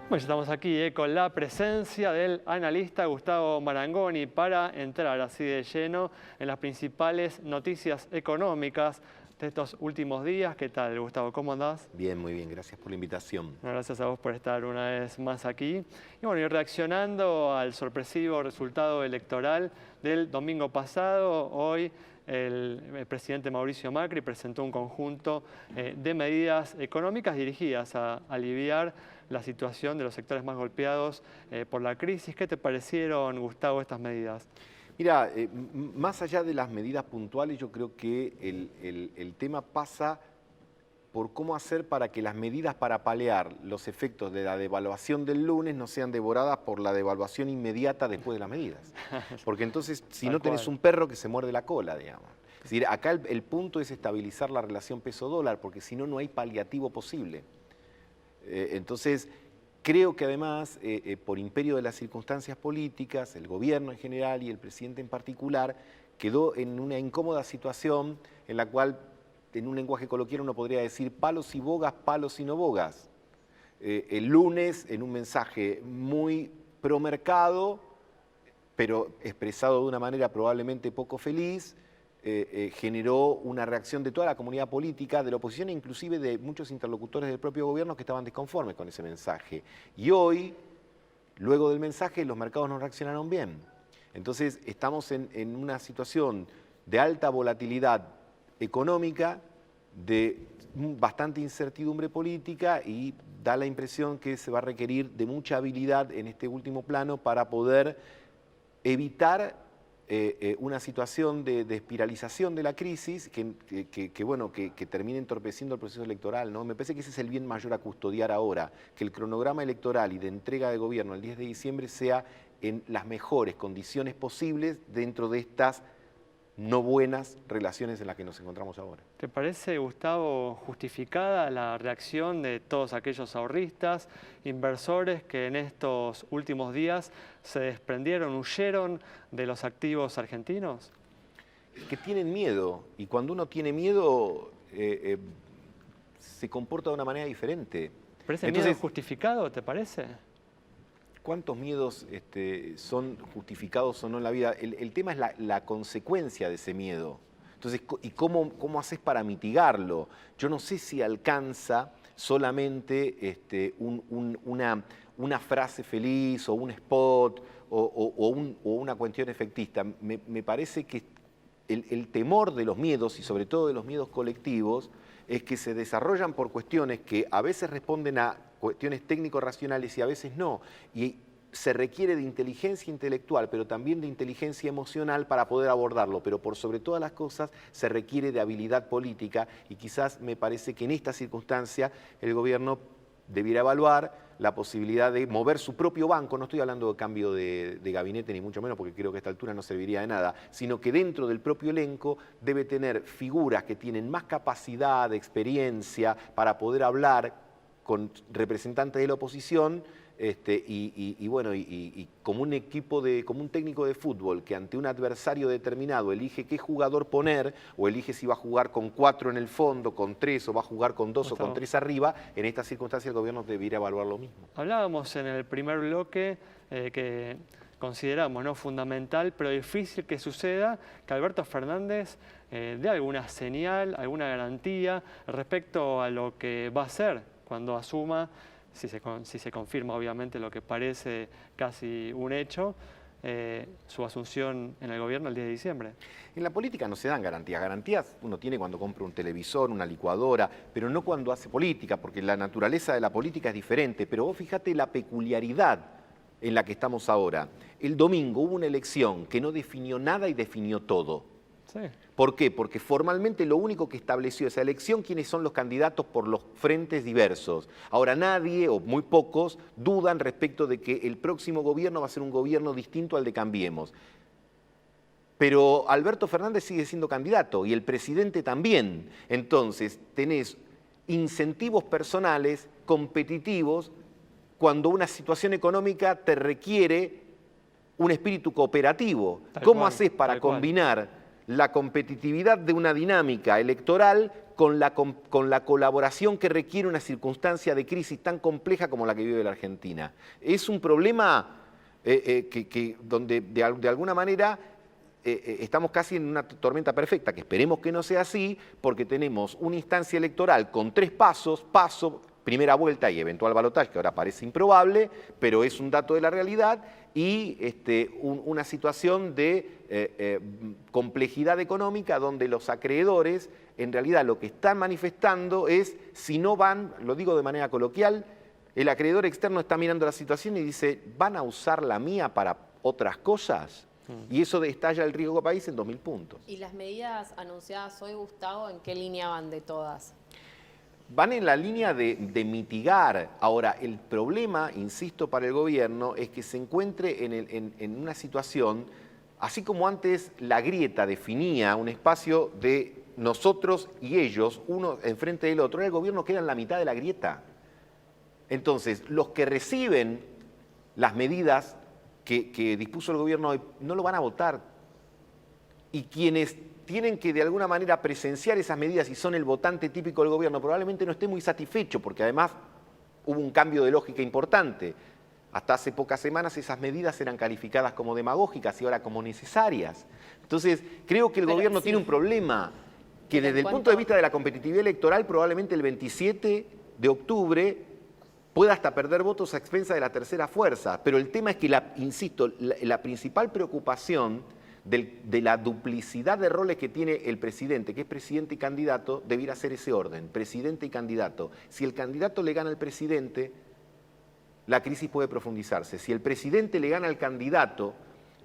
Bueno, ya estamos aquí con la presencia del analista Gustavo Marangoni para entrar así de lleno en las principales noticias económicas de estos últimos días. ¿Qué tal, Gustavo? ¿Cómo andás? Bien, muy bien, gracias por la invitación. Bueno, gracias a vos por estar una vez más aquí. Y bueno, y reaccionando al sorpresivo resultado electoral del domingo pasado, hoy el presidente Mauricio Macri presentó un conjunto de medidas económicas dirigidas a aliviar la situación de los sectores más golpeados por la crisis. ¿Qué te parecieron, Gustavo, estas medidas? Mira, más allá de las medidas puntuales, yo creo que el tema pasa por cómo hacer para que las medidas para paliar los efectos de la devaluación del lunes no sean devoradas por la devaluación inmediata después de las medidas. Porque entonces, si no tenés un perro que se muerde la cola, digamos. Es decir, acá el punto es estabilizar la relación peso-dólar, porque si no, no hay paliativo posible. Entonces, creo que además, por imperio de las circunstancias políticas, el gobierno en general y el presidente en particular, quedó en una incómoda situación en la cual, en un lenguaje coloquial, uno podría decir palos y bogas, palos y no bogas. El lunes, en un mensaje muy pro mercado, pero expresado de una manera probablemente poco feliz, generó una reacción de toda la comunidad política, de la oposición e inclusive de muchos interlocutores del propio gobierno que estaban desconformes con ese mensaje. Y hoy, luego del mensaje, los mercados no reaccionaron bien. Entonces estamos en una situación de alta volatilidad económica, de bastante incertidumbre política, y da la impresión que se va a requerir de mucha habilidad en este último plano para poder evitar una situación de espiralización de la crisis que termine entorpeciendo el proceso electoral, ¿no? Me parece que ese es el bien mayor a custodiar ahora, que el cronograma electoral y de entrega de gobierno el 10 de diciembre sea en las mejores condiciones posibles dentro de estas no buenas relaciones en las que nos encontramos ahora. ¿Te parece, Gustavo, justificada la reacción de todos aquellos ahorristas, inversores que en estos últimos días se desprendieron, huyeron de los activos argentinos? Que tienen miedo, y cuando uno tiene miedo se comporta de una manera diferente. ¿Pero ese miedo es justificado, te parece? ¿Cuántos miedos son justificados o no en la vida? El tema es la consecuencia de ese miedo. Entonces, ¿y cómo haces para mitigarlo? Yo no sé si alcanza solamente una frase feliz o un spot o una cuestión efectista. Me parece que el temor de los miedos, y sobre todo de los miedos colectivos, es que se desarrollan por cuestiones que a veces responden a cuestiones técnico-racionales y a veces no. Y se requiere de inteligencia intelectual, pero también de inteligencia emocional para poder abordarlo. Pero por sobre todas las cosas se requiere de habilidad política, y quizás me parece que en esta circunstancia el gobierno debiera evaluar la posibilidad de mover su propio banco. No estoy hablando de cambio de gabinete, ni mucho menos, porque creo que a esta altura no serviría de nada, sino que dentro del propio elenco debe tener figuras que tienen más capacidad, experiencia, para poder hablar con representantes de la oposición, y como un como un técnico de fútbol que ante un adversario determinado elige qué jugador poner, o elige si va a jugar con 4 en el fondo, con 3, o va a jugar con 2 o con 3 arriba. En esta circunstancia el gobierno debería evaluar lo mismo. Hablábamos en el primer bloque que consideramos, ¿no?, fundamental, pero difícil que suceda, que Alberto Fernández dé alguna señal, alguna garantía respecto a lo que va a hacer cuando asuma, si se confirma obviamente lo que parece casi un hecho, su asunción en el gobierno el 10 de diciembre. En la política no se dan garantías. Garantías uno tiene cuando compra un televisor, una licuadora, pero no cuando hace política, porque la naturaleza de la política es diferente. Pero vos fíjate la peculiaridad en la que estamos ahora. El domingo hubo una elección que no definió nada y definió todo. Sí. ¿Por qué? Porque formalmente lo único que estableció esa elección, quiénes son los candidatos por los frentes diversos. Ahora nadie, o muy pocos, dudan respecto de que el próximo gobierno va a ser un gobierno distinto al de Cambiemos. Pero Alberto Fernández sigue siendo candidato, y el presidente también. Entonces tenés incentivos personales competitivos cuando una situación económica te requiere un espíritu cooperativo. ¿Cómo haces para combinar la competitividad de una dinámica electoral con la colaboración que requiere una circunstancia de crisis tan compleja como la que vive la Argentina. Es un problema donde de alguna manera estamos casi en una tormenta perfecta, que esperemos que no sea así, porque tenemos una instancia electoral con 3 pasos, primera vuelta y eventual balotaje, que ahora parece improbable, pero es un dato de la realidad, y una situación de complejidad económica donde los acreedores, en realidad lo que están manifestando es, si no van, lo digo de manera coloquial, el acreedor externo está mirando la situación y dice, ¿van a usar la mía para otras cosas? Y eso estalla el riesgo país en 2.000 puntos. ¿Y las medidas anunciadas hoy, Gustavo, en qué línea van de todas? Van en la línea de mitigar. Ahora, el problema, insisto, para el gobierno es que se encuentre en una situación, así como antes la grieta definía un espacio de nosotros y ellos, uno enfrente del otro, ahora el gobierno queda en la mitad de la grieta. Entonces, los que reciben las medidas que dispuso el gobierno hoy no lo van a votar. Y quienes tienen que de alguna manera presenciar esas medidas y son el votante típico del gobierno, probablemente no esté muy satisfecho, porque además hubo un cambio de lógica importante. Hasta hace pocas semanas esas medidas eran calificadas como demagógicas y ahora como necesarias. Entonces, creo que el gobierno tiene un problema que desde el punto de vista de la competitividad electoral, probablemente el 27 de octubre pueda hasta perder votos a expensa de la tercera fuerza. Pero el tema es que, insisto, la principal preocupación de la duplicidad de roles que tiene el presidente, que es presidente y candidato, debiera ser ese orden, presidente y candidato. Si el candidato le gana al presidente, la crisis puede profundizarse. Si el presidente le gana al candidato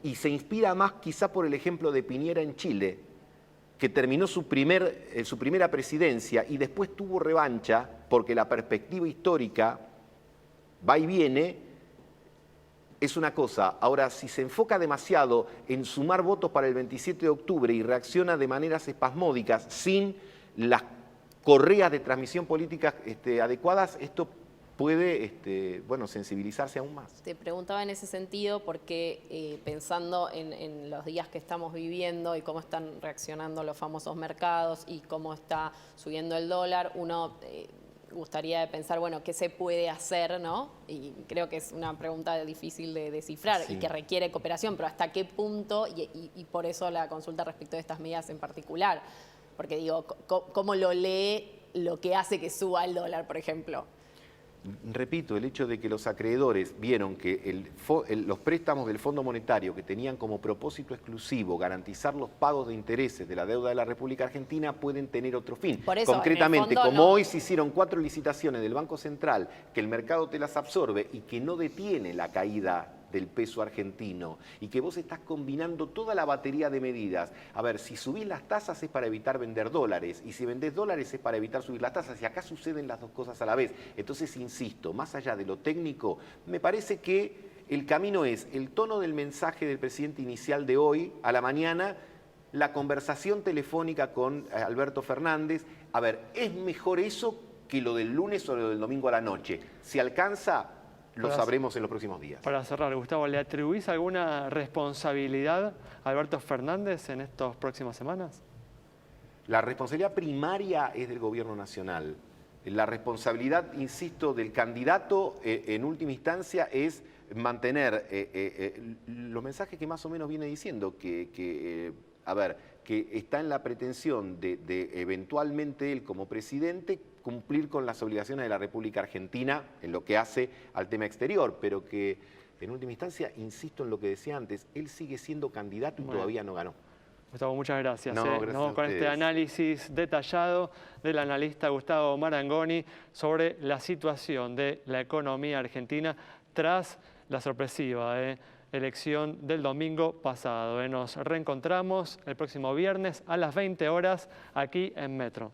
y se inspira más quizá por el ejemplo de Piñera en Chile, que terminó su primera presidencia y después tuvo revancha porque la perspectiva histórica va y viene, es una cosa. Ahora, si se enfoca demasiado en sumar votos para el 27 de octubre y reacciona de maneras espasmódicas sin las correas de transmisión política adecuadas, esto puede sensibilizarse aún más. Te preguntaba en ese sentido porque pensando en los días que estamos viviendo y cómo están reaccionando los famosos mercados y cómo está subiendo el dólar, uno gustaría pensar, bueno, ¿qué se puede hacer, no? Y creo que es una pregunta difícil de descifrar y que requiere cooperación, pero ¿hasta qué punto? Y por eso la consulta respecto de estas medidas en particular. Porque digo, ¿cómo lo lee lo que hace que suba el dólar, por ejemplo? Repito, el hecho de que los acreedores vieron que los préstamos del Fondo Monetario, que tenían como propósito exclusivo garantizar los pagos de intereses de la deuda de la República Argentina, pueden tener otro fin. Por eso, concretamente, fondo, como hoy se hicieron 4 licitaciones del Banco Central, que el mercado te las absorbe y que no detiene la caída del peso argentino, y que vos estás combinando toda la batería de medidas. A ver, si subís las tasas es para evitar vender dólares, y si vendés dólares es para evitar subir las tasas, y acá suceden las dos cosas a la vez. Entonces, insisto, más allá de lo técnico, me parece que el camino es el tono del mensaje del presidente inicial de hoy, a la mañana, la conversación telefónica con Alberto Fernández. A ver, ¿es mejor eso que lo del lunes o lo del domingo a la noche? Si alcanza, lo sabremos en los próximos días. Para cerrar, Gustavo, ¿le atribuís alguna responsabilidad a Alberto Fernández en estas próximas semanas? La responsabilidad primaria es del Gobierno Nacional. La responsabilidad, insisto, del candidato en última instancia es mantener los mensajes que más o menos viene diciendo, que está en la pretensión de eventualmente él como presidente cumplir con las obligaciones de la República Argentina en lo que hace al tema exterior, pero que en última instancia, insisto en lo que decía antes, él sigue siendo candidato y todavía no ganó. Gustavo, muchas gracias. No, gracias Nos con este análisis detallado del analista Gustavo Marangoni sobre la situación de la economía argentina tras la sorpresiva elección del domingo pasado. Nos reencontramos el próximo viernes a las 20 horas aquí en Metro.